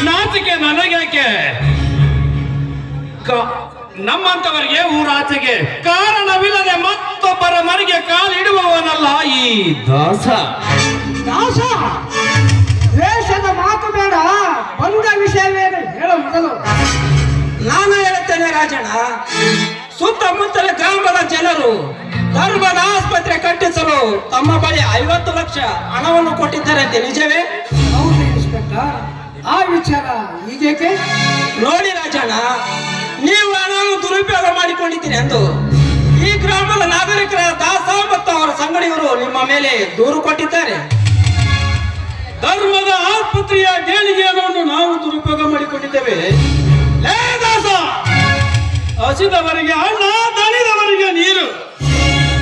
ನಾಚಿಕೆ ನನಗ್ಯಾಕೆ? ನಮ್ಮಂತವರಿಗೆ ಊರಾಚೆಗೆ ಕಾರಣವಿಲ್ಲದೆ ಮತ್ತೊಬ್ಬರ ಮನೆಗೆ ಕಾಲಿಡುವವನಲ್ಲ ಈ ದಾಸ. ದಾಸ ದೇಶದ ಮಾತು ಬೇಡ, ಬಂದ ವಿಷಯವೇನು ಹೇಳ ಮೊದಲು. ನಾನು ಹೇಳುತ್ತೇನೆ ರಾಜಣ್ಣ, ಸುತ್ತಮುತ್ತಲ ಗ್ರಾಮದ ಜನರು ಧರ್ಮದ ಆಸ್ಪತ್ರೆ ಕಟ್ಟಿಸಲು ತಮ್ಮ ಬಳಿ 50 ಲಕ್ಷ ಹಣವನ್ನು ಕೊಟ್ಟಿದ್ದಾರಂತೆ, ನಿಜವೇ? ಹೌದು ಇನ್ಸ್ಪೆಕ್ಟರ್, ಆ ವಿಚಾರ ಹೀಗೇಕೆ? ನೋಡಿ ರಾಜಣ್ಣ, ನೀವು ಹಣವನ್ನು ದುರುಪಯೋಗ ಮಾಡಿಕೊಂಡಿದ್ದೀರಿ ಎಂದು ಈ ಗ್ರಾಮದ ನಾಗರಿಕರ ದಾಸ ಮತ್ತು ಅವರ ಸಂಗಡಿಗರು ನಿಮ್ಮ ಮೇಲೆ ದೂರು ಕೊಟ್ಟಿದ್ದಾರೆ. ಧರ್ಮದ ಆಸ್ಪತ್ರೆಯ ದೇಣಿಗೆ ಹಣವನ್ನು ನಾವು ದುರುಪಯೋಗ ಮಾಡಿಕೊಂಡಿದ್ದೇವೆ. ಲೇ ದಾಸ, ಹಸಿದವರಿಗೆ ಅನ್ನ, ದಣಿದವರಿಗೆ ನೀರು,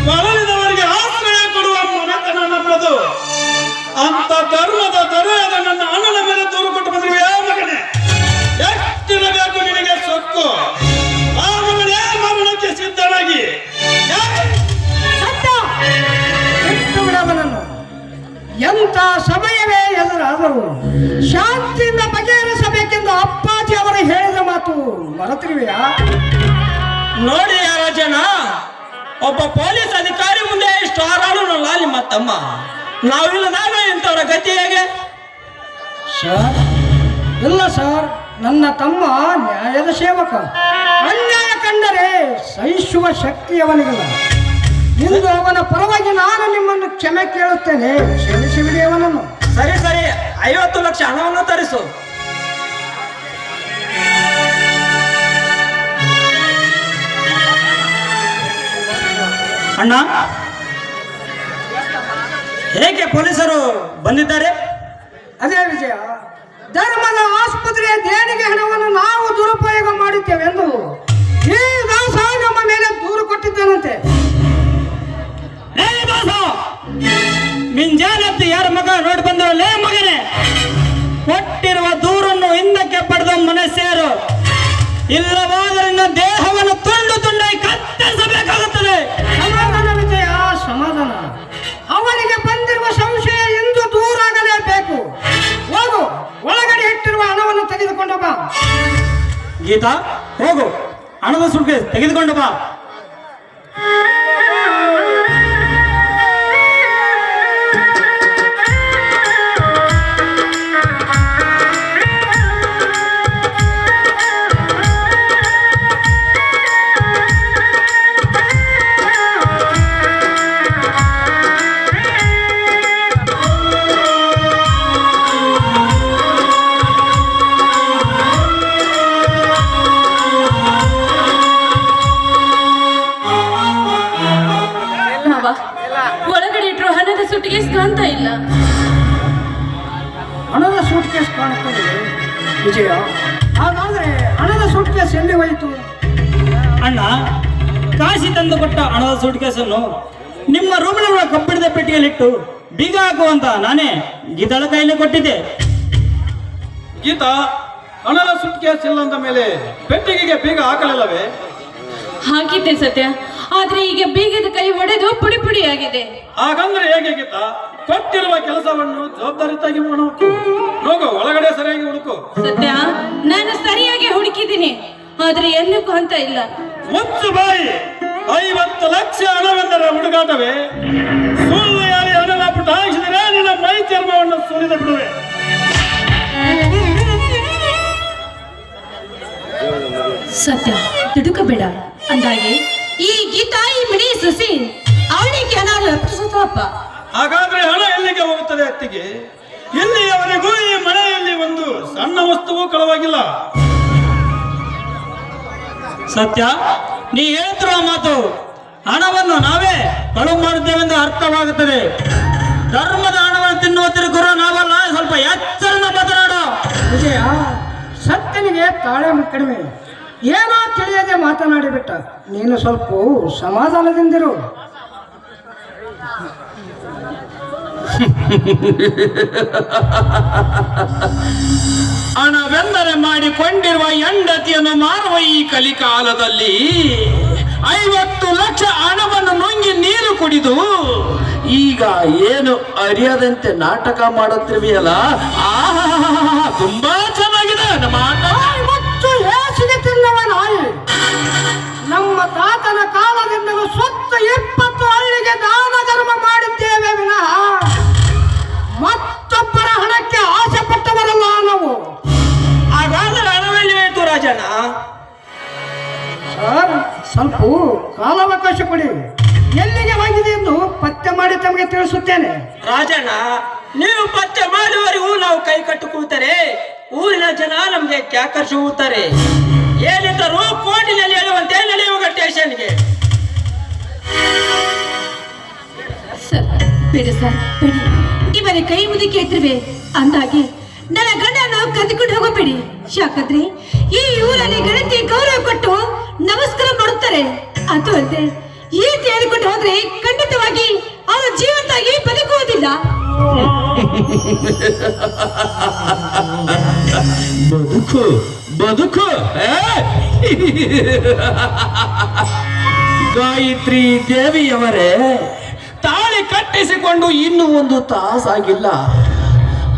ಬಳಲಿದವರಿಗೆ ಆಶ್ರಯ ಕೊಡುವ ಮನೆತನ ನಮ್ಮದು. ಅಂತ ಧರ್ಮದ ದೊರೆಯಾದ ನನ್ನ ಅಣ್ಣನ ಮೇಲೆ ದೂರು ಕೊಟ್ಟು ಬಂದ್ರೆ ಯಾವ ಮಗನೇ? ಎಷ್ಟಿರಬೇಕು ನಿನಗೆ ಸೊಕ್ಕು? ಆ ಮಗನೇ ಮರಣಕ್ಕೆ ಸಿದ್ಧನಾಗಿ ಬಿಟ್ಟು ಬಿಡವನನ್ನು. ಎಂಥ ಸಮಯವೇ ಎದುರಾದರೂ ಶಾಂತಿಯಿಂದ ಬಗೆಹರಿಸಬೇಕೆಂದು ಅಪ್ಪಾಜಿ ಅವರು ಹೇಳಿದ ಮಾತು ಮರೆತಿರುವೆಯಾ? ನೋಡಿ ರಾಜಣ್ಣ, ಒಬ್ಬ ಪೊಲೀಸ್ ಅಧಿಕಾರಿ ಮುಂದೆ ಇಷ್ಟು ಹಾರಾಡೋಣಲ್ಲ ನಿಮ್ಮ ತಮ್ಮ. ನಾವಿಲ್ಲದಾಗ ಇಂಥವರ ಗತಿ ಹೇಗೆ? ಸರ್, ಇಲ್ಲ ಸರ್, ನನ್ನ ತಮ್ಮ ನ್ಯಾಯದ ಸೇವಕ. ಅನ್ಯಾಯ ಕಂಡರೆ ಸಹಿಸುವ ಶಕ್ತಿ ಅವನಿಗಿಲ್ಲ. ಇಂದು ಅವನ ಪರವಾಗಿ ನಾನು ನಿಮ್ಮನ್ನು ಕ್ಷಮೆ ಕೇಳುತ್ತೇನೆ, ಕ್ಷಮಿಸಿಬಿಡಿ ಅವನನ್ನು. ಸರಿ ಸರಿ, 50 ಲಕ್ಷ ಹಣವನ್ನು ತರಿಸು. ಅಣ್ಣ, ಹೇಗೆ ಪೊಲೀಸರು ಬಂದಿದ್ದಾರೆ? ಅದೇ ವಿಜಯ, ಧರ್ಮದ ಆಸ್ಪತ್ರೆಯ ದೇಣಿಗೆ ಹಣವನ್ನು ನಾವು ದುರುಪಯೋಗ ಮಾಡಿದ್ದೇವೆಂದು ಈ ದಾಸ ನಮ್ಮ ಮೇಲೆ ದೂರು ಕೊಟ್ಟಿದ್ದಾನಂತೆ. ಮಿಂಜಾನತ್ತು ಯಾರ ಮಗ ನೋಡಿ ಬಂದವಲ್ಲೇ ಮಗನೇ, ಕೊಟ್ಟಿರುವ ದೂರನ್ನು ಹಿಂದಕ್ಕೆ ಪಡೆದ ಮನಸ್ಸೇರು, ಇಲ್ಲವಾದರಿಂದ ದೇಹವನ್ನು ತುಂಡು ತುಂಡಾಗಿ ಕತ್ತರಿಸಬೇಕಾಗುತ್ತದೆ. ಸಮಾಧಾನ ವಿಜಯ, ಸಮಾಧಾನ. ಅವನಿಗೆ ಬಂದಿರುವ ಸಂಶಯ ಎಂದು ದೂರಾಗಲೇಬೇಕು. ಹೋಗು, ಒಳಗಡೆ ಇಟ್ಟಿರುವ ಹಣವನ್ನು ತೆಗೆದುಕೊಂಡು ಬಾ. ಗೀತಾ, ಹೋಗು, ಹಣದ ಸುಟ್ಕೆ ತೆಗೆದುಕೊಂಡು ಬಾ. ಒಳಗಡೆ ಇಟ್ಟರು ಹಣದ ಸುಟ್ಕೇಸ್ ಕಾಣ್ತಾ ಇಲ್ಲ. ಹಣದ ಸೂಟ್ ಕೇಸ್ ಕಾಣುತ್ತದೆ ವಿಜಯ. ಹಾಗಾದ್ರೆ ಹಣದ ಸೂಟ್ ಕೇಸ್ ಎಲ್ಲಿ ಹೋಯಿತು? ಅಣ್ಣ, ಕಾಶಿ ತಂದು ಕೊಟ್ಟ ಹಣದ ಸೂಟ್ ಕೇಸನ್ನು ನಿಮ್ಮ ರೂಮಿನ ಕಬ್ಬಿಣದ ಪೆಟ್ಟಿಗೆಯಲ್ಲಿಟ್ಟು ಬೀಗ ಹಾಕುವಂತ ನಾನೇ ಗೀತಾಳ ಕೈಯಲ್ಲಿ ಕೊಟ್ಟಿದ್ದೆ. ಗೀತಾ, ಹಣದ ಸುಟ್ಕೇಸ್ ಇಲ್ಲ ಅಂದ ಮೇಲೆ ಪೆಟ್ಟಿಗೆಗೆ ಬೀಗ ಹಾಕಲಿಲ್ಲವೇ? ಹಾಕಿದ್ದೆ ಸತ್ಯ, ಆದ್ರೆ ಈಗ ಬೀಗದ ಕೈ ಒಡೆದು ಪುಡಿ ಪುಡಿಯಾಗಿದೆ. ಹಾಗಂದ್ರೆ ಹೇಗೆ ಗೀತಾ? ಕೊಟ್ಟಿರುವ ಕೆಲಸವನ್ನು ಜವಾಬ್ದಾರಿತಾಗಿ ಮಾಡಬೇಕು. ಹೋಗು, ಒಳಗಡೆ ಸರಿಯಾಗಿ ಹುಡುಕು. ಸತ್ಯ, ನಾನು ಸರಿಯಾಗಿ ಹುಡುಕಿದ್ದೀನಿ, ಆದ್ರೆ ಎಲ್ಲೂ ಕಾಣ್ತಾ ಇಲ್ಲ. ಮುಚ್ಚು ಬಾಯಿ. 50 ಲಕ್ಷ ಹಣವೆಂದರೆ ಹುಡುಗಾಟವೇ? ಸುಳ್ಳು ಯಾರಿ ಹಣನ ಪುಟಾಯಿಸಿದರೆ ನಿನ್ನ ಮೈ ಚರ್ಮವನ್ನು ಸುರಿದು ಬಿಡುವೆ. ಸತ್ಯ, ತಿಡುಕಬೇಡ. ಅಂದಾಗೆ ಈ ಗೀತಾ, ಈ ಮಿಡಿ ಸಸಿ ಅವನಿಗೆ ಹಣ ಪ್ರಸ್ತುತಪ್ಪ. ಹಾಗಾದ್ರೆ ಹಣ ಎಲ್ಲಿಗೆ ಹೋಗುತ್ತದೆ ಅತ್ತಿಗೆ? ಇಲ್ಲಿಯವರೆಗೂ ಈ ಮನೆಯಲ್ಲಿ ಒಂದು ಸಣ್ಣ ವಸ್ತುವು ಕಳವಾಗಿಲ್ಲ. ಸತ್ಯ, ನೀ ಹೇಳ್ತಿರುವ ಮಾತು ಹಣವನ್ನು ನಾವೇ ಕಳುವು ಮಾಡುತ್ತೇವೆಂದು ಅರ್ಥವಾಗುತ್ತದೆ. ಧರ್ಮದ ಹಣವನ್ನು ತಿನ್ನುವ ತಿರುಗುರು ನಾವಲ್ಲ, ಸ್ವಲ್ಪ ಎಚ್ಚರದಿಂದ ಮಾತನಾಡು. ವಿಜಯ, ಸತ್ಯನಿಗೆ ತಾಳ್ಮೆ ಕಡಿಮೆ. ಏನೋ ತಿಳಿಯದೆ ಮಾತನಾಡಿಬಿಟ್ಟ. ನೀನು ಸ್ವಲ್ಪ ಸಮಾಧಾನದಿಂದಿರು. ಹಣವೆಂದರೆ ಮಾಡಿಕೊಂಡಿರುವ ಹೆಂಡತಿಯನ್ನು ಮಾರುವ ಈ ಕಲಿಕಾಲದಲ್ಲಿ 50 ಲಕ್ಷ ಹಣವನ್ನು ನುಂಗಿ ನೀರು ಕುಡಿದು ಈಗ ಏನು ಅರಿಯದಂತೆ ನಾಟಕ ಮಾಡುತ್ತಿರುವೆಯಲ್ಲ, ಆಹಾ ರಾಜಣ್ಣ. ಸರ್ ಸ್ವಲ್ಪ ಕಾಲಾವಕಾಶ ಕೊಡಿ. ಎಲ್ಲಿಗೆ ಹೋಗಿದೆ ಎಂದು ಪತ್ತೆ ಮಾಡಿ ತಮಗೆ ತಿಳಿಸುತ್ತೇನೆ. ರಾಜಣ್ಣ, ನೀವು ಪತ್ತೆ ಮಾಡುವವರೆಗೂ ನಾವು ಕೈ ಕಟ್ಟು ಕೂತಾರೆ. ಊರಿನ ಜನ ನಮ್ಗೆ ಕ್ಯಾಕರ್ಷಿ ಹೂತಾರೆ. ಏನಿದ್ದರೂ ಕೋರ್ಟಿನಲ್ಲಿ ಹೇಳುವಂತೆ ನಡೆಯುವ ಸ್ಟೇಷನ್ಗೆ. ಸರ್ ಬೇಡ ಸರ್ ಬೇಡಿ, ನಿಮ್ಮನೆ ಕೈ ಮುದುಕಿ ಎತ್ತಿರುವೆ ಅಂದಾಗಿ ನನ್ನ ಗಂಡನ ಕದ್ದುಕೊಂಡು ಹೋಗಬೇಡಿ. ಯಾಕಂದ್ರೆ ಈ ಊರಲ್ಲಿ ಗಣತಿ ಗೌರವ ಕೊಟ್ಟು ನಮಸ್ಕಾರ ಮಾಡುತ್ತಾರೆ. ಅದು ಅಲ್ಲದೆ ಈ ರೀತಿ ಹೇಳಿಕೊಂಡು ಹೋದ್ರೆ ಖಂಡಿತವಾಗಿ ಅವರು ಜೀವಂತಾಗಿ ಬದುಕುವುದಿಲ್ಲ. ಬದುಕು ಬದುಕು ಗಾಯತ್ರಿ ದೇವಿಯವರೇ, ತಾಳಿ ಕಟ್ಟಿಸಿಕೊಂಡು ಇನ್ನೂ 1 ತಾಸಾಗಿಲ್ಲ.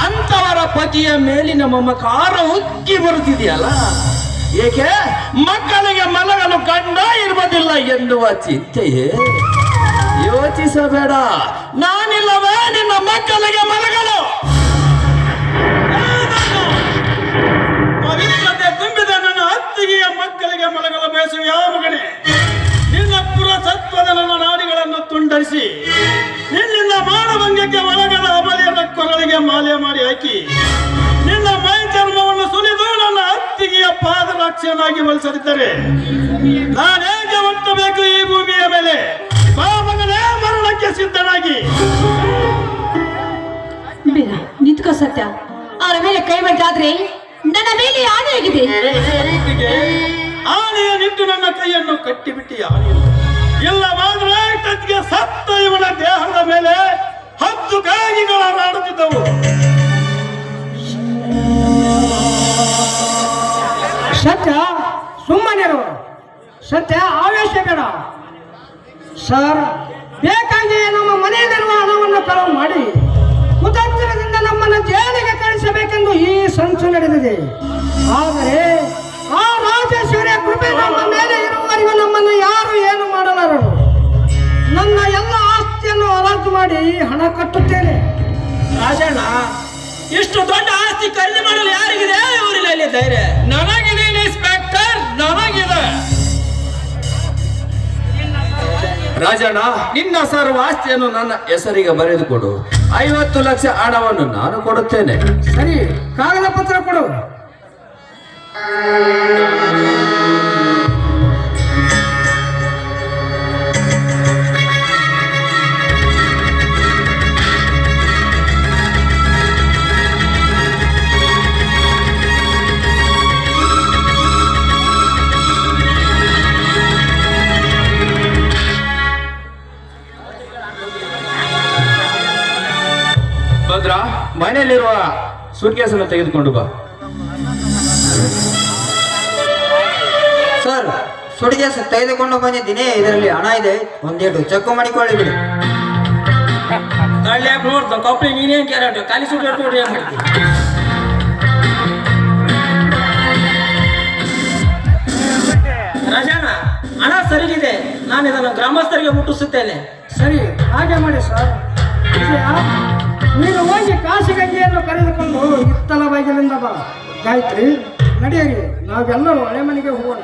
ಅಂತವರ ಪತಿಯ ಮೇಲಿನ ಮಮಕಾರ ಉಕ್ಕಿ ಬರುತ್ತಿದೆಯಲ್ಲ, ಏಕೆ ಮಕ್ಕಳಿಗೆ ಮಲಗಲು ಗಂಡ ಇರುವುದಿಲ್ಲ ಎನ್ನುವ ಚಿಂತೆಯೇ? ಯೋಚಿಸಬೇಡ, ನಾನಿಲ್ಲವೇ ನಿನ್ನ ಮಕ್ಕಳಿಗೆ ಮಲಗಲು. ಪವಿತ್ರತೆ ತುಂಬಿದ ನನ್ನ ಅತ್ತಿಗೆಯ ಮಕ್ಕಳಿಗೆ ಮಲಗಲು ಬಯಸುವ ಯಾವ ಮಗನೇ, ನಿನ್ನ ಪುರಸತ್ವದ ನನ್ನ ನಾಡಿಗಳನ್ನು ತುಂಡರಿಸಿ ನಿನ್ನಿಂದ ಮಾನಭಂಗಕ್ಕೆ ಒಳಗದ ಅಮಲಿಯನ್ನ ಕೊರಳಿಗೆ ಮಾಲೆ ಮಾಡಿ ಹಾಕಿ ನಿನ್ನ ಮೈ ಚರ್ಮವನ್ನು ಸುಲಿದು ನನ್ನ ಅತ್ತಿಗೆಯ ಪಾದರಕ್ಷೆಯನ್ನಾಗಿ ಬಳಸದಿದ್ದರೆ ನಾನೇಗೆ ಹುಟ್ಟಬೇಕು ಈ ಭೂಮಿಯ ಮೇಲೆ? ಬಾ ಮಗನೇ, ಮರಣಕ್ಕೆ ಸಿದ್ಧನಾಗಿ. ಬೇಡ, ನಿಂತ್ಕೋ ಸತ್ಯ. ಅವರ ಮೇಲೆ ಕೈ ಬಡ್ದಾದ್ರೆ ನನ್ನ ಮೇಲೆ ಆನೆಯಾಗಿದೆ. ಆನೆಯ ನಿಂತು ನನ್ನ ಕೈಯನ್ನು ಕಟ್ಟಿಬಿಟ್ಟಿ ಆನೆಯನ್ನು ಇಲ್ಲವಾದ್ರೆ ಕತ್ತಿಗೆ ಸತ್ತ ಇವನ ದೇಹದ ಮೇಲೆ 10 ಕಾಗಿಗಳ ನಾಡುತ್ತಿದ್ದವು. ಸತ್ಯ ಸುಮ್ಮನಿರು. ಸತ್ಯ ಆವೇಶ ಬೇಡ. ಸರ್, ಬೇಕಾಗಿ ನಮ್ಮ ಮನೆಯಲ್ಲಿರುವ ಹಣವನ್ನು ಕಳವು ಮಾಡಿ ಕುತಂತ್ರದಿಂದ ನಮ್ಮನ್ನು ಜೈಲಿಗೆ ಕಳಿಸಬೇಕೆಂದು ಈ ಸಂಚು ನಡೆದಿದೆ. ಆದರೆ ಆ ರಾಜೇಶ್ವರಿಯ ಕೃಪೆ ನಮ್ಮ ಮೇಲೆ ಇರುವವರೆಗೂ ನಮ್ಮನ್ನು ಯಾರು ಏನು ಮಾಡಲಾರರು. ನನ್ನ ಎಲ್ಲ ಆಸ್ತಿಯನ್ನು ಹರಾಜು ಮಾಡಿ ಹಣ ಕಟ್ಟುತ್ತೇನೆ. ರಾಜಣ್ಣ, ಇಷ್ಟು ದೊಡ್ಡ ಆಸ್ತಿ ಖರೀದಿ ಮಾಡಲು ಯಾರಿಗಿದೆ ಊರಿನಲ್ಲಿ ಧೈರ್ಯ? ನನಗಿದೆ ಇನ್ಸ್ಪೆಕ್ಟರ್, ನನಗಿದೆ. ರಾಜಣ್ಣ, ನಿನ್ನ ಸರ್ವ ಆಸ್ತಿಯನ್ನು ನನ್ನ ಹೆಸರಿಗೆ ಬರೆದುಕೊಡು. 50 ಲಕ್ಷ ಹಣವನ್ನು ನಾನು ಕೊಡುತ್ತೇನೆ. ಸರಿ, ಕಾಗದ ಪತ್ರ ಕೊಡು. ಭದ್ರಾ, ಮನೆಯಲ್ಲಿರುವ ಸೂಟ್ಕೇಸನ್ನು ತೆಗೆದುಕೊಂಡು ಬಾ. ಸರ್, ಸುಡಿಗೆಸ್ ತೆಗೆದುಕೊಂಡು ಬಂದಿದ್ದೀನಿ. ಇದರಲ್ಲಿ ಹಣ ಇದೆ, ಒಂದೇಟು ಚೆಕ್ ಮಾಡಿಕೊಳ್ಳಿ ಬಿಡಿ. ಕಳ್ಳೆ ನೋಡ್ದು ಕಪ್ಪಳಿ ನೀನೇನ್ ಕ್ಯಾರೆಟ್ ಖಾಲಿ ಸುಟ್ಟು ನೋಡ್ರಿ ಏನ್ ಮಾಡ್ತೀನಿ. ರಾಜಣ್ಣ, ಹಣ ಸರಿಗಿದೆ. ನಾನು ಇದನ್ನು ಗ್ರಾಮಸ್ಥರಿಗೆ ಮುಟ್ಟಿಸುತ್ತೇನೆ. ಸರಿ, ಹಾಗೆ ಮಾಡಿ ಸರ್. ವಿಜಯ, ನೀನು ಹೋಗಿ ಕಾಶಿಗಂಗೆಯನ್ನು ಕರೆದುಕೊಂಡು ಇತ್ತಲ ಬಾಗಿಲಿಂದ ಬಾ. ಗಾಯತ್ರಿ, ನಡೆಯಿರಿ, ನಾವೆಲ್ಲರೂ ಹಳೆ ಮನೆಗೆ ಹೋಗೋಣ.